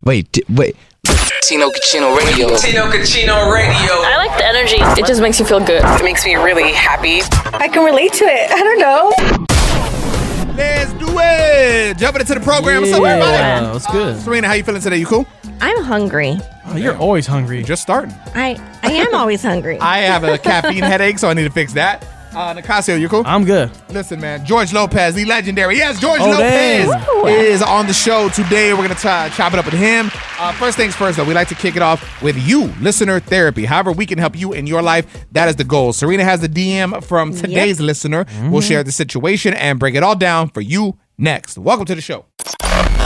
Wait. Tino Cucino Radio. Tino Cucino Radio. I like the energy. It just makes you feel good. It makes me really happy. I can relate to it. I don't know. Let's do it. Jumping into the program. What's up, everybody? What's good? Serena, how you feeling today? You cool? I'm hungry. Oh, you're always hungry. Just starting. I am always hungry. I have a caffeine headache, so I need to fix that. Nicasio, you cool? I'm good. Listen, man, George Lopez, the legendary. Yes, George Oh, Lopez damn. is on the show today. We're going to chop it up with him. First things first, though, we like to kick it off with you, listener therapy. However we can help you in your life, that is the goal. Serena has the DM from today's listener. We'll share the situation and break it all down for you next. Welcome to the show.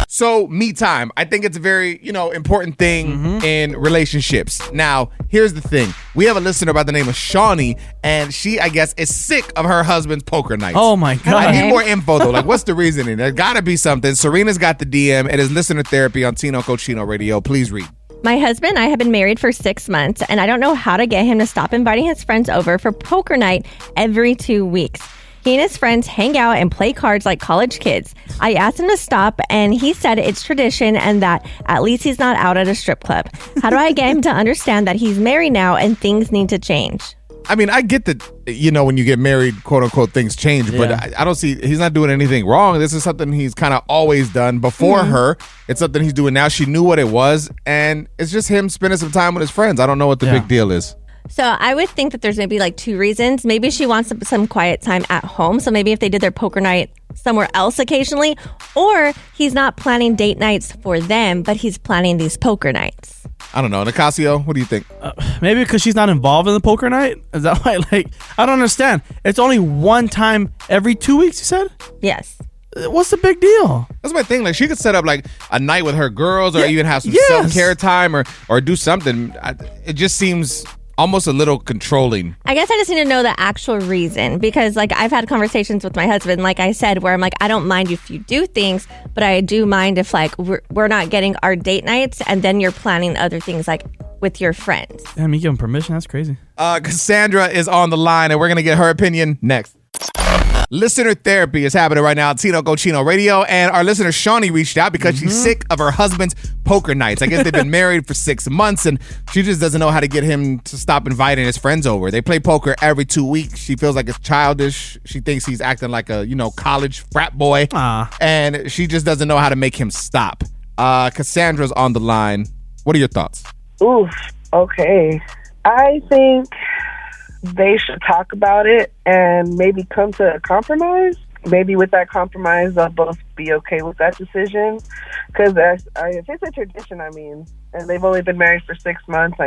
So, me time. I think it's a very, important thing in relationships. Now, here's the thing. We have a listener by the name of Shawnee, and she, I guess, is sick of her husband's poker nights. Oh, my God. I need more info, though. Like, what's the reasoning? There's got to be something. Serena's got the DM. It is listener therapy on Tino Cucino Radio. Please read. My husband and I have been married for 6 months, and I don't know how to get him to stop inviting his friends over for poker night every 2 weeks. He and his friends hang out and play cards like college kids. I asked him to stop, and he said it's tradition and that at least he's not out at a strip club. How do I get him to understand that he's married now and things need to change? I mean, I get that, when you get married, quote unquote, things change, but I don't see, he's not doing anything wrong. This is something he's kind of always done before her. It's something he's doing now. She knew what it was, and it's just him spending some time with his friends. I don't know what the big deal is. So I would think that there's maybe like 2 reasons. Maybe she wants some quiet time at home. So maybe if they did their poker night somewhere else occasionally, or he's not planning date nights for them, but he's planning these poker nights. I don't know. Nicasio, what do you think? Maybe because she's not involved in the poker night? Is that why? I don't understand. It's only one time every 2 weeks, you said? Yes. What's the big deal? That's my thing. Like, she could set up like a night with her girls or even have some self-care time or do something. It just seems almost a little controlling. I guess I just need to know the actual reason, because I've had conversations with my husband, like I said, where I'm like, I don't mind if you do things, but I do mind if we're not getting our date nights and then you're planning other things like with your friends. Damn, you give him permission? That's crazy. Cassandra is on the line and we're going to get her opinion next. Listener therapy is happening right now on Tino Cucino Radio, and our listener Shawnee reached out because she's sick of her husband's poker nights. I guess they've been married for 6 months, and she just doesn't know how to get him to stop inviting his friends over. They play poker every 2 weeks. She feels like it's childish. She thinks he's acting like a college frat boy, and she just doesn't know how to make him stop. Cassandra's on the line. What are your thoughts? Oof. Okay. I think they should talk about it and maybe come to a compromise. Maybe with that compromise, they'll both be okay with that decision. Because if it's a tradition, and they've only been married for 6 months,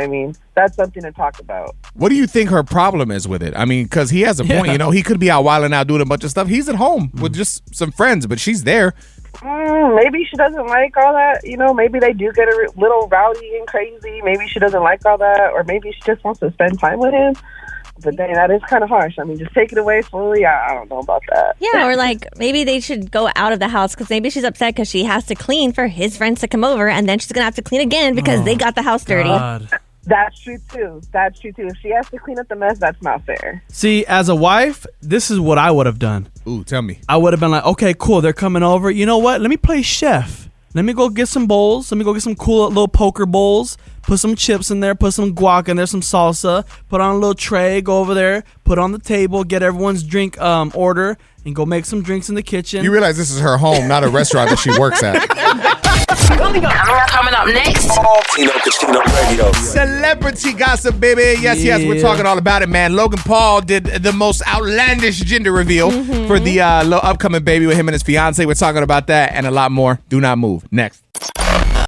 that's something to talk about. What do you think her problem is with it? Because he has a point. He could be out wilding out doing a bunch of stuff. He's at home with just some friends, but she's there. Maybe she doesn't like all that. Maybe they do get a little rowdy and crazy. Maybe she doesn't like all that, or maybe she just wants to spend time with him. But dang, that is kind of harsh. Just take it away fully. I don't know about that. Yeah, or maybe they should go out of the house because maybe she's upset because she has to clean for his friends to come over, and then she's going to have to clean again because they got the house dirty. That's true, too. If she has to clean up the mess, that's not fair. See, as a wife, this is what I would have done. Ooh, tell me. I would have been like, okay, cool, they're coming over. You know what? Let me play chef. Let me go get some bowls. Let me go get some cool little poker bowls. Put some chips in there. Put some guac in there. Some salsa. Put on a little tray. Go over there. Put on the table. Get everyone's drink order. And go make some drinks in the kitchen. You realize this is her home, not a restaurant that she works at. Coming up next. Tino Cucino Radio. Celebrity gossip, baby. Yes, we're talking all about it, man. Logan Paul did the most outlandish gender reveal for the little upcoming baby with him and his fiance. We're talking about that and a lot more. Do not move. Next.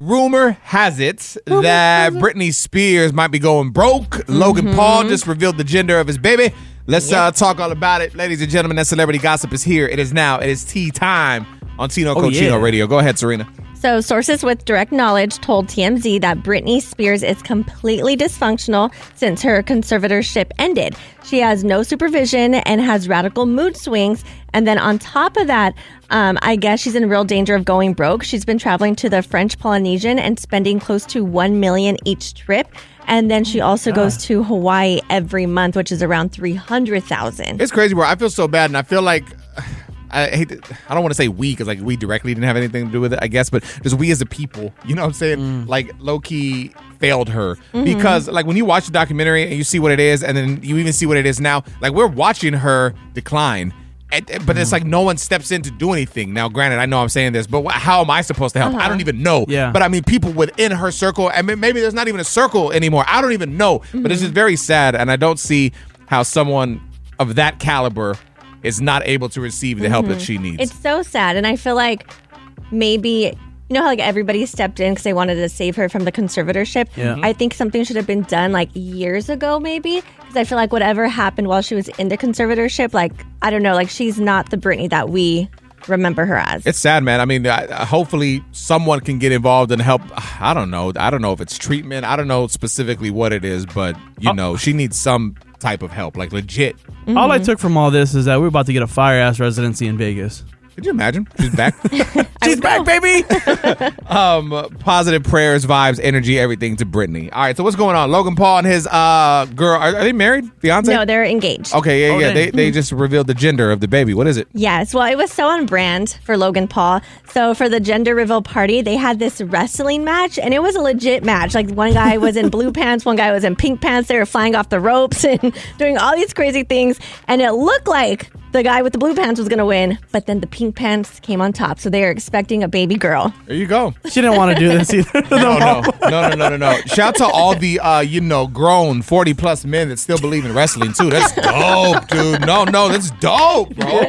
Rumor has it that Britney Spears might be going broke. Logan Paul just revealed the gender of his baby. Let's talk all about it. Ladies and gentlemen, that celebrity gossip is here. It is tea time on Tino Cucino Radio. Go ahead, Serena. So sources with direct knowledge told TMZ that Britney Spears is completely dysfunctional since her conservatorship ended. She has no supervision and has radical mood swings. And then on top of that, I guess she's in real danger of going broke. She's been traveling to the French Polynesian and spending close to $1 million each trip. And then she also goes to Hawaii every month, which is around $300,000. It's crazy, bro. I feel so bad, and I feel like I hate to, I don't want to say we because like we directly didn't have anything to do with it, I guess, but just we as a people, you know what I'm saying? Like low key failed her because like when you watch the documentary and you see what it is, and then you even see what it is now, like we're watching her decline. But it's like no one steps in to do anything. Now, granted, I know I'm saying this, but how am I supposed to help? I don't even know. Yeah. But I mean, people within her circle, I mean, maybe there's not even a circle anymore. I don't even know. But it's just very sad, and I don't see how someone of that caliber is not able to receive the help that she needs. It's so sad, and I feel like maybe... You know how like everybody stepped in because they wanted to save her from the conservatorship? Yeah. I think something should have been done like years ago maybe, because I feel like whatever happened while she was in the conservatorship, like, I don't know, like she's not the Britney that we remember her as. It's sad, man. I mean, hopefully someone can get involved and help. I don't know if it's treatment. I don't know specifically what it is, but, you know, she needs some type of help, like legit. All I took from all this is that we're about to get a fire-ass residency in Vegas. Could you imagine? She's back. She's back, baby! Positive prayers, vibes, energy, everything to Britney. All right, so what's going on? Logan Paul and his girl, are they married? Fiance? No, they're engaged. Okay, yeah. dang. They just revealed the gender of the baby. What is it? Yes, well, it was so on brand for Logan Paul. So for the gender reveal party, they had this wrestling match, and it was a legit match. Like one guy was in blue pants, one guy was in pink pants. They were flying off the ropes and doing all these crazy things, and it looked like the guy with the blue pants was going to win, but then the pink pants came on top. So they are expecting a baby girl. There you go. She didn't want to do this either. No. Shout out to all the, grown 40-plus men that still believe in wrestling, too. That's dope, dude. No, that's dope, bro.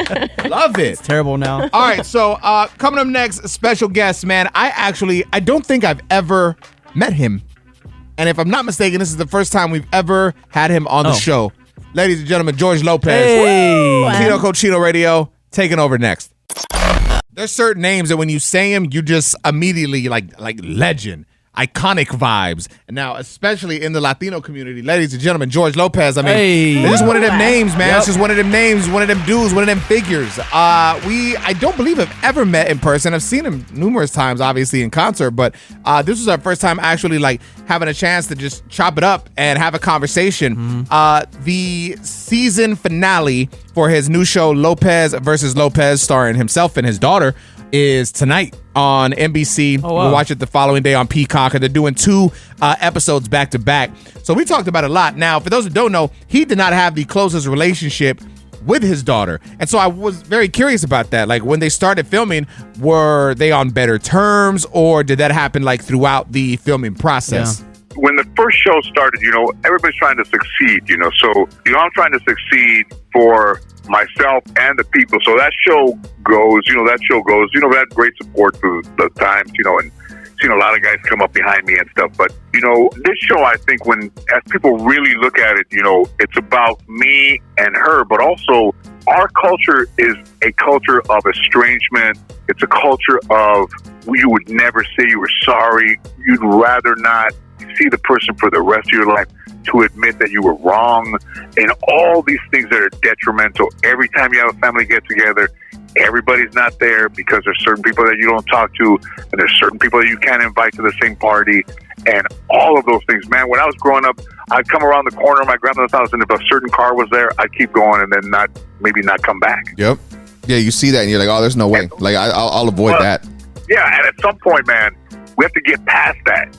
Love it. Terrible now. All right, so coming up next, special guest, man. I don't think I've ever met him. And if I'm not mistaken, this is the first time we've ever had him on the show. Ladies and gentlemen, George Lopez. Hey. Tino Cochino Radio, taking over next. There's certain names that when you say them, you just immediately like legend, iconic vibes. And now, especially in the Latino community, ladies and gentlemen, George Lopez. I mean, it's just one of them names, man. Yep. It's just one of them names, one of them dudes, one of them figures. I don't believe I've ever met in person. I've seen him numerous times, obviously in concert, but this was our first time actually like having a chance to just chop it up and have a conversation. The season finale for his new show, Lopez versus Lopez, starring himself and his daughter, is tonight on NBC. Oh, wow. We'll watch it the following day on Peacock, and they're doing 2 episodes back to back. So we talked about it a lot. Now, for those who don't know, he did not have the closest relationship with his daughter. And so I was very curious about that. Like when they started filming, were they on better terms, or did that happen like throughout the filming process? Yeah. When the first show started, everybody's trying to succeed, so, I'm trying to succeed for myself and the people. So that show goes, we had great support through the times, and seen a lot of guys come up behind me and stuff. But, this show, I think as people really look at it, it's about me and her, but also our culture is a culture of estrangement. It's a culture of you would never say you were sorry. You'd rather not see the person for the rest of your life to admit that you were wrong, and all these things that are detrimental. Every time you have a family get together, everybody's not there because there's certain people that you don't talk to, and there's certain people that you can't invite to the same party, and all of those things. Man, when I was growing up, I'd come around the corner of my grandmother's house, and if a certain car was there, I'd keep going and then maybe not come back. Yep. Yeah, you see that and you're like, oh, there's no way. Like, I'll avoid that. Yeah, and at some point, man, we have to get past that,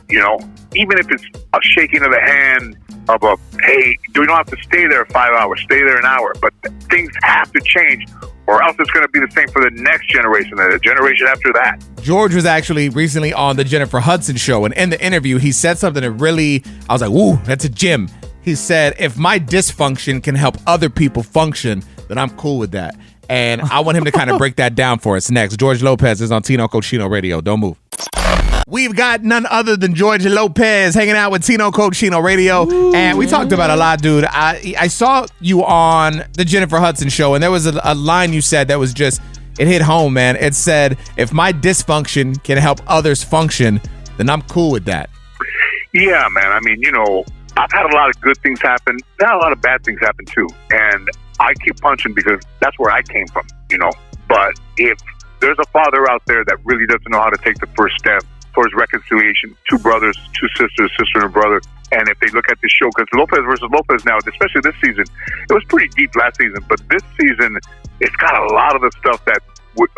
Even if it's a shaking of the hand of hey, you don't have to stay there 5 hours, stay there an hour. But things have to change, or else it's going to be the same for the next generation and the generation after that. George was actually recently on the Jennifer Hudson show, and in the interview, he said something that really, I was like, ooh, that's a gem. He said, if my dysfunction can help other people function, then I'm cool with that. And I want him to kind of break that down for us next. George Lopez is on Tino Cochino Radio. Don't move. We've got none other than George Lopez hanging out with Tino Cochino Radio. And we talked about a lot, dude. I saw you on the Jennifer Hudson show, and there was a line you said that was just, it hit home, man. It said, if my dysfunction can help others function, then I'm cool with that. Yeah, man. I mean, I've had a lot of good things happen. I've had a lot of bad things happen, too. And I keep punching because that's where I came from, But if there's a father out there that really doesn't know how to take the first step towards reconciliation. Two brothers, two sisters, sister and a brother. And if they look at the show, because Lopez versus Lopez now, especially this season, it was pretty deep last season, but this season, it's got a lot of the stuff that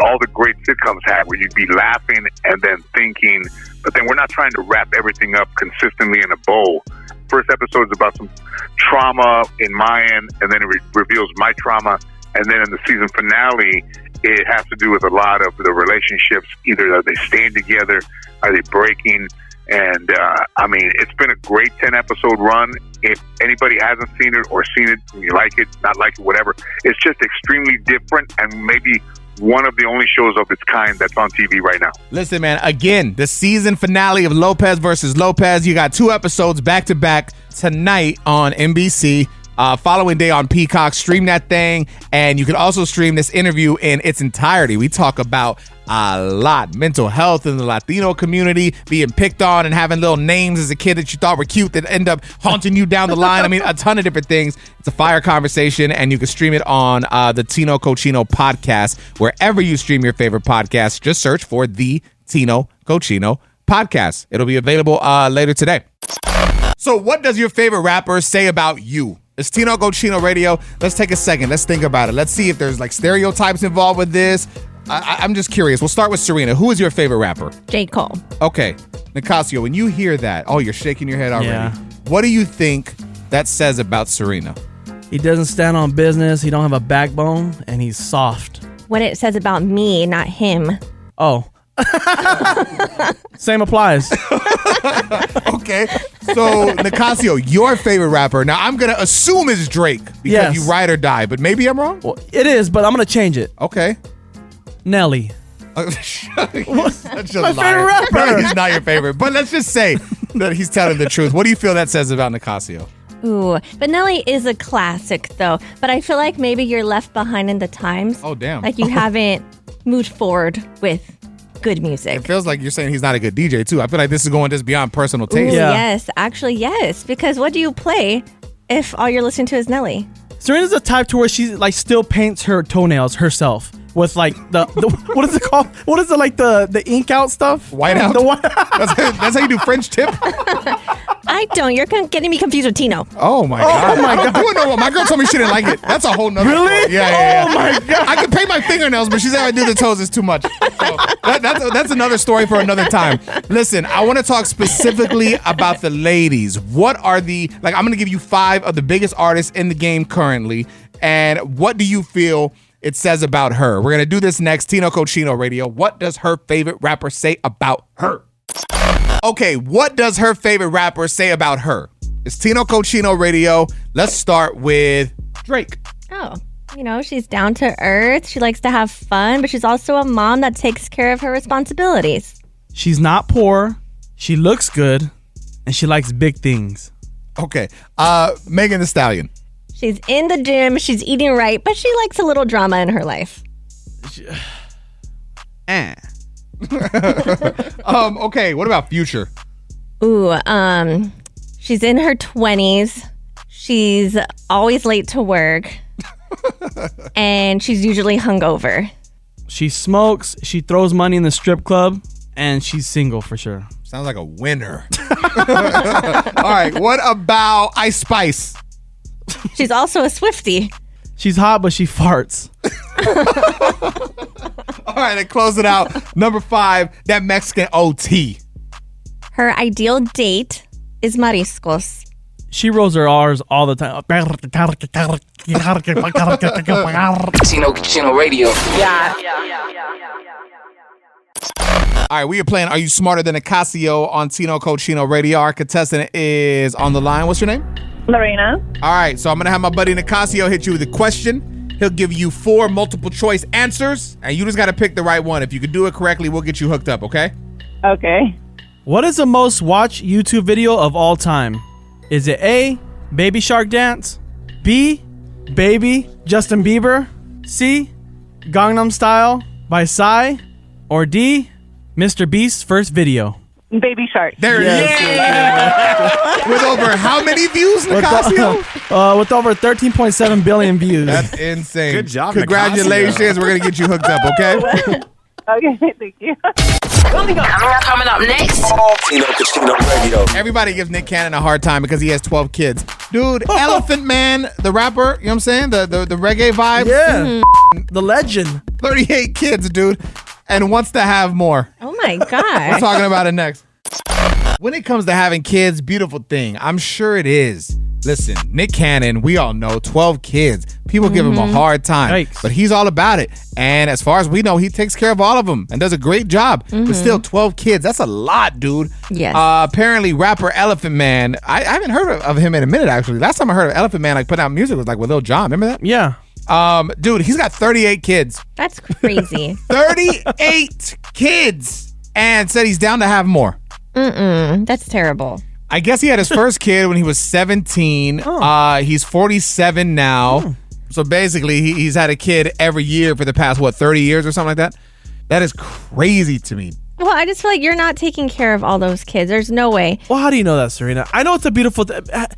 all the great sitcoms had, where you'd be laughing and then thinking, but then we're not trying to wrap everything up consistently in a bow. First episode is about some trauma in my end, and then it reveals my trauma. And then in the season finale, it has to do with a lot of the relationships. Either are they staying together, are they breaking? And I mean, it's been a great 10-episode run. If anybody hasn't seen it or seen it, you like it, not like it, whatever, it's just extremely different and maybe one of the only shows of its kind that's on TV right now. Listen, man, again, the season finale of Lopez versus Lopez. You got 2 episodes back-to-back tonight on NBC. Following day on Peacock. Stream that thing, and you can also stream this interview in its entirety. We talk about a lot. Mental health in the Latino community, being picked on and having little names as a kid that you thought were cute that end up haunting you down the line. I mean, a ton of different things. It's a fire conversation, and you can stream it on the Tino Cochino podcast. Wherever you stream your favorite podcast, just search for the Tino Cochino podcast. It'll be available later today. So what does your favorite rapper say about you? It's Tino Cochino Radio. Let's take a second. Let's think about it. Let's see if there's like stereotypes involved with this. I'm just curious. We'll start with Serina. Who is your favorite rapper? J. Cole. Okay. Nicasio, when you hear that, oh, you're shaking your head already. Yeah. What do you think that says about Serina? He doesn't stand on business. He don't have a backbone, and he's soft. What it says about me, not him. Oh. Same applies. Okay. So, Nicasio, your favorite rapper. Now, I'm going to assume it's Drake because Yes. you ride or die, but maybe I'm wrong? Well, it is, but I'm going to change it. Okay. Nelly. He's such a My liar. favorite rapper. No, he's not your favorite, but let's just say that he's telling the truth. What do you feel that says about Nicasio? Ooh, but Nelly is a classic, though. But I feel like maybe you're left behind in the times. Oh, damn. Like you haven't moved forward with good music. It feels like you're saying he's not a good DJ, too. I feel like this is going just beyond personal taste. Ooh, Yeah. Yes, actually, yes. Because what do you play if all you're listening to is Nelly? Serena's the type to where she like still paints her toenails herself with like the what is it called? What is it, like the ink out stuff? Whiteout? The white. That's how you do French tip? I don't. You're getting me confused with Tino. Oh, my God. Oh, my God. I don't know. My girl told me she didn't like it. That's a whole nother Really? story. Yeah. Oh, my God. I can paint my fingernails, but she said I do the toes is too much. So that's another story for another time. Listen, I want to talk specifically about the ladies. What are I'm going to give you 5 of the biggest artists in the game currently, and what do you feel it says about her? We're going to do this next. Tino Cochino Radio. What does her favorite rapper say about her? Okay, what does her favorite rapper say about her? It's Tino Cochino Radio. Let's start with Drake. Oh, she's down to earth. She likes to have fun, but she's also a mom that takes care of her responsibilities. She's not poor. She looks good, and she likes big things. Okay, Megan Thee Stallion. She's in the gym. She's eating right, but she likes a little drama in her life. Okay, what about Future? Ooh, she's in her 20s. She's always late to work. And she's usually hungover. She smokes. She throws money in the strip club, and she's single for sure. Sounds like a winner. All right, what about Ice Spice? She's also a Swiftie. She's hot, but she farts. All right, and close it out. Number 5, that Mexican OT. Her ideal date is mariscos. She rolls her R's all the time. Tino Cochino Radio. All right, we are playing Are You Smarter Than Nicasio on Tino Cochino Radio. Our contestant is on the line. What's your name? Serina. All right, so I'm going to have my buddy Nicasio hit you with a question. He'll give you 4 multiple choice answers, and you just got to pick the right one. If you can do it correctly, we'll get you hooked up, okay? Okay. What is the most watched YouTube video of all time? Is it A, Baby Shark Dance, B, Baby, Justin Bieber, C, Gangnam Style by Psy, or D, Mr. Beast's first video? Baby Shark. There it is. Yes. With over how many views, Nicasio? With over 13.7 billion views. That's insane. Good job, Congratulations. Nicasio. We're going to get you hooked up, okay? Okay, thank you. Coming up next. Tino Casino Radio. Everybody gives Nick Cannon a hard time because he has 12 kids. Dude, Elephant Man, the rapper, you know what I'm saying? The reggae vibes. Yeah. The legend. 38 kids, dude, and wants to have more. Oh my We're God. talking about it next. When it comes to having kids, beautiful thing. I'm sure it is. Listen, Nick Cannon, we all know, 12 kids. People give him a hard time, Yikes. but he's all about it. And as far as we know, he takes care of all of them and does a great job. But still, 12 kids, that's a lot, dude. Yes. Apparently, rapper Elephant Man, I haven't heard of him in a minute, actually. Last time I heard of Elephant Man, like, putting out music was like with Lil Jon. Remember that? Yeah. Dude, he's got 38 kids. That's crazy. 38 kids. And said he's down to have more. That's terrible. I guess he had his first kid when he was 17. He's 47 now. So basically, he's had a kid every year for the past, 30 years or something like that? That is crazy to me. Well, I just feel like you're not taking care of all those kids. There's no way. Well, how do you know that, Serena? I know it's a beautiful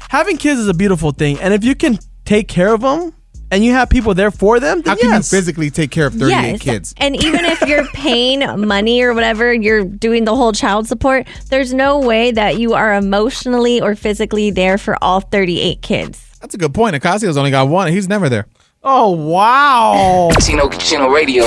having kids is a beautiful thing. And if you can take care of them and you have people there for them, then How can yes. you physically take care of 38 Yes. kids? And even if you're paying money or whatever, you're doing the whole child support, there's no way that you are emotionally or physically there for all 38 kids. That's a good point. Nicasio's only got one. He's never there. Oh, wow. Tino Radio.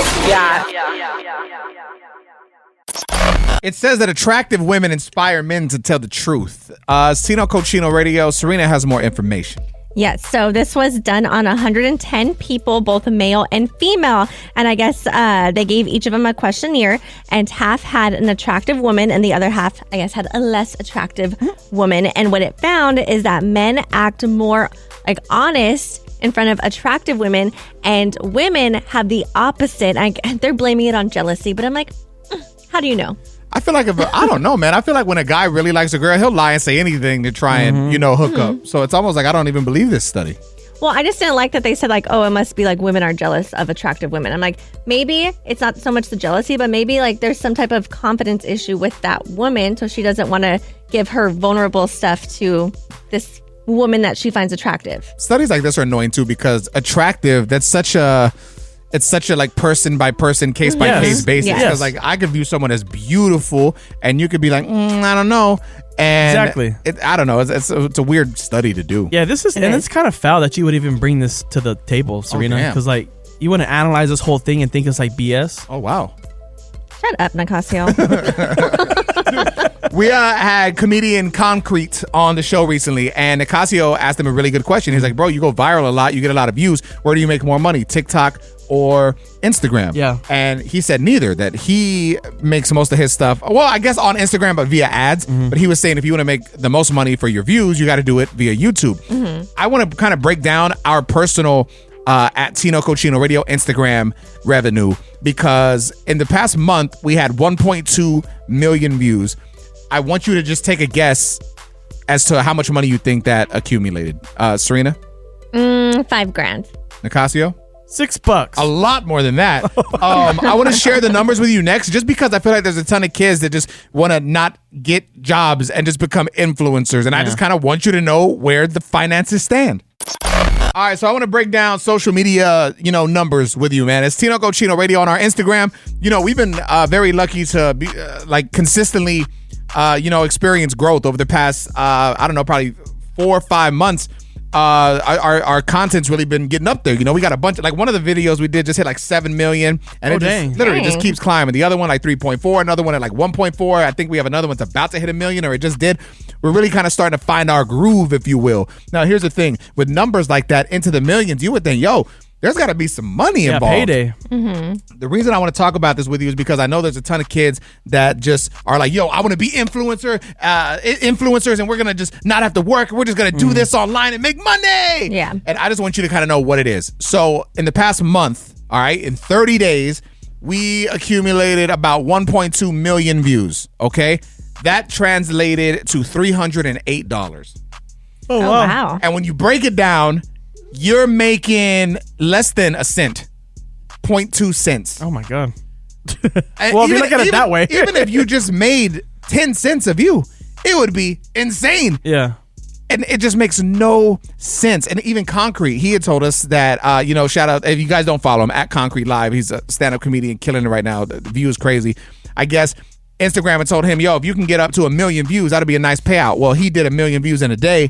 It says that attractive women inspire men to tell the truth. Tino Cochino Radio. Serena has more information. Yes, so this was done on 110 people, both male and female. And I guess they gave each of them a questionnaire, and half had an attractive woman and the other half, I guess, had a less attractive woman. And what it found is that men act more like honest in front of attractive women, and women have the opposite. They're blaming it on jealousy, but I'm like, how do you know? I feel like I don't know, man. I feel like when a guy really likes a girl, he'll lie and say anything to try and, hook up. So it's almost like I don't even believe this study. Well, I just didn't like that they said like, oh, it must be like women are jealous of attractive women. I'm like, maybe it's not so much the jealousy, but maybe like there's some type of confidence issue with that woman. So she doesn't want to give her vulnerable stuff to this woman that she finds attractive. Studies like this are annoying too because attractive, it's such a like person by person, case by case basis. Yes. Because like I could view someone as beautiful, and you could be like, I don't know. And Exactly. I don't know. It's a weird study to do. Yeah, it's kind of foul that you would even bring this to the table, Serena. damn. Because like you want to analyze this whole thing and think it's like BS. Oh wow. Shut up, Nicasio. We had comedian Concrete on the show recently, and Nicasio asked him a really good question. He's like, bro, you go viral a lot, you get a lot of views. Where do you make more money, TikTok or Instagram? Yeah. And he said neither, that he makes most of his stuff, well, I guess on Instagram, but via ads. But he was saying if you want to make the most money for your views, you got to do it via YouTube. I want to kind of break down our personal at Tino Cochino Radio Instagram revenue, because in the past month we had 1.2 million views. I want you to just take a guess as to how much money you think that accumulated. Serena? $5,000. Nicasio? $6. A lot more than that. I want to share the numbers with you next, just because I feel like there's a ton of kids that just want to not get jobs and just become influencers. And I just kind of want you to know where the finances stand. All right, so I want to break down social media, numbers with you, man. It's Tino Cochino Radio on our Instagram. We've been very lucky to be consistently, experience growth over the past, probably 4 or 5 months. Our content's really been getting up there. We got a bunch, like one of the videos we did just hit like 7 million, and it just keeps climbing. The other one like 3.4, another one at like 1.4. I think we have another one's about to hit 1 million, or it just did. We're really kind of starting to find our groove, if you will. Now, here's the thing. With numbers like that into the millions, you would think, there's got to be some money involved. Payday. The reason I want to talk about this with you is because I know there's a ton of kids that just are like, I want to be influencers, and we're going to just not have to work. We're just going to do this online and make money. Yeah. And I just want you to kind of know what it is. So in the past month, all right, in 30 days, we accumulated about 1.2 million views, okay? That translated to $308. Oh, Wow. And when you break it down, you're making less than a cent, 0.2 cents. Oh my God. And Well, if you look at it that way. even if you just made 10 cents a view, it would be insane. Yeah. And it just makes no sense. And even Concrete, he had told us that, shout out, if you guys don't follow him, at Concrete Live, he's a stand-up comedian killing it right now. The view is crazy. I guess Instagram and told him, yo, if you can get up to 1 million views, that'll be a nice payout. Well, he did 1 million views in a day.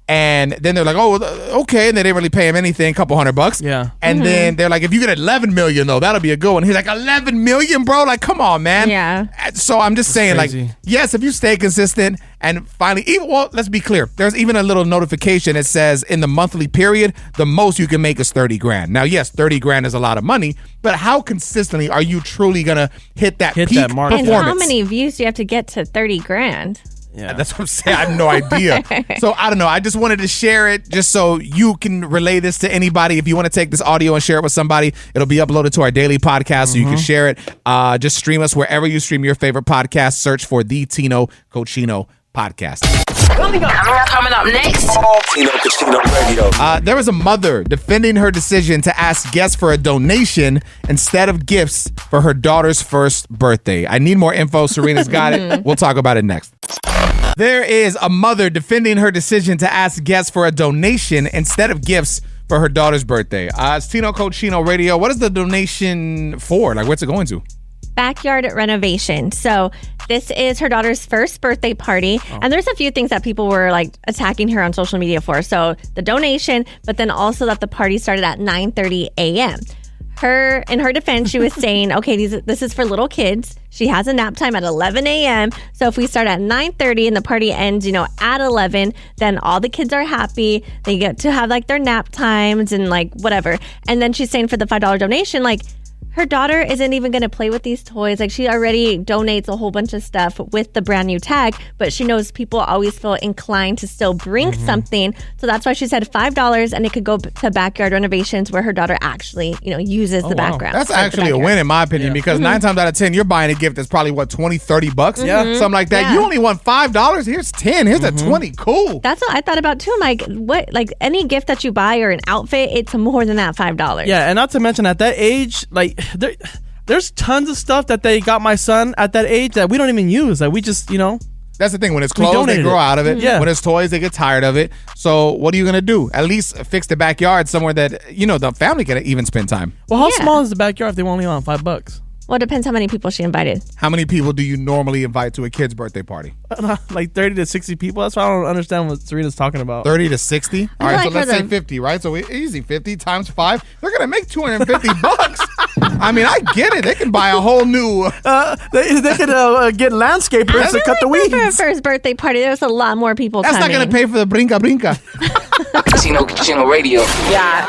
And then they're like, oh, okay. And they didn't really pay him anything, $200. Yeah. And then they're like, if you get 11 million, though, that'll be a good one. He's like, 11 million, bro? Like, come on, man. Yeah. So I'm just saying, crazy. like, yes, if you stay consistent and finally, let's be clear. There's even a little notification that says in the monthly period, the most you can make is 30 grand. Now, yes, 30 grand is a lot of money, but how consistently are you truly going to hit that peak that mark? And performance? how many views do you have to get to 30 grand? Yeah. That's what I'm saying. I have no idea. So I don't know. I just wanted to share it just so you can relay this to anybody. If you want to take this audio and share it with somebody, it'll be uploaded to our daily podcast so you can share it. Just stream us wherever you stream your favorite podcast. Search for the Tino Cochino podcast. Coming up next. Tino Cochino Radio. There was a mother defending her decision to ask guests for a donation instead of gifts for her daughter's first birthday. I need more info. Serena's got it. We'll talk about it next. There is a mother defending her decision to ask guests for a donation instead of gifts for her daughter's birthday. It's Tino Cochino Radio. What is the donation for? Like, what's it going to? Backyard renovation. So this is her daughter's first birthday party. And there's a few things that people were like attacking her on social media for. So the donation, but then also that the party started at 9:30 a.m. In her defense, she was saying, okay, this is for little kids. She has a nap time at 11 a.m. So if we start at 9:30 and the party ends, at 11, then all the kids are happy. They get to have like their nap times and like whatever. And then she's saying for the $5 donation, like, her daughter isn't even going to play with these toys. Like, she already donates a whole bunch of stuff with the brand new tag, but she knows people always feel inclined to still bring something. So that's why she said $5, and it could go to backyard renovations where her daughter actually, uses the background. That's actually a win in my opinion because 9 times out of 10, you're buying a gift that's probably what, $20, $30? Yeah. Something like that. Yeah. You only want $5. Here's 10. Here's a 20. Cool. That's what I thought about too. I'm like, what? Like any gift that you buy or an outfit, it's more than that $5. Yeah, and not to mention at that age, like there's tons of stuff that they got my son at that age that we don't even use. Like we just, That's the thing. When it's clothes, they grow out of it. Yeah. When it's toys, they get tired of it. So what are you going to do? At least fix the backyard somewhere that, the family can even spend time. Well, how small is the backyard if they only want $5? Well, it depends how many people she invited. How many people do you normally invite to a kid's birthday party? Like 30 to 60 people. That's why I don't understand what Serena's talking about. 30 to 60? All right, like so let's for say the- 50, right? So easy, 50 times 5. They're going to make $250. I mean, I get it. They can buy a whole new... They could get landscapers to cut the weeds. For her first birthday party, there's a lot more people That's coming. not going to pay for the brinca. Tino Radio. Yeah.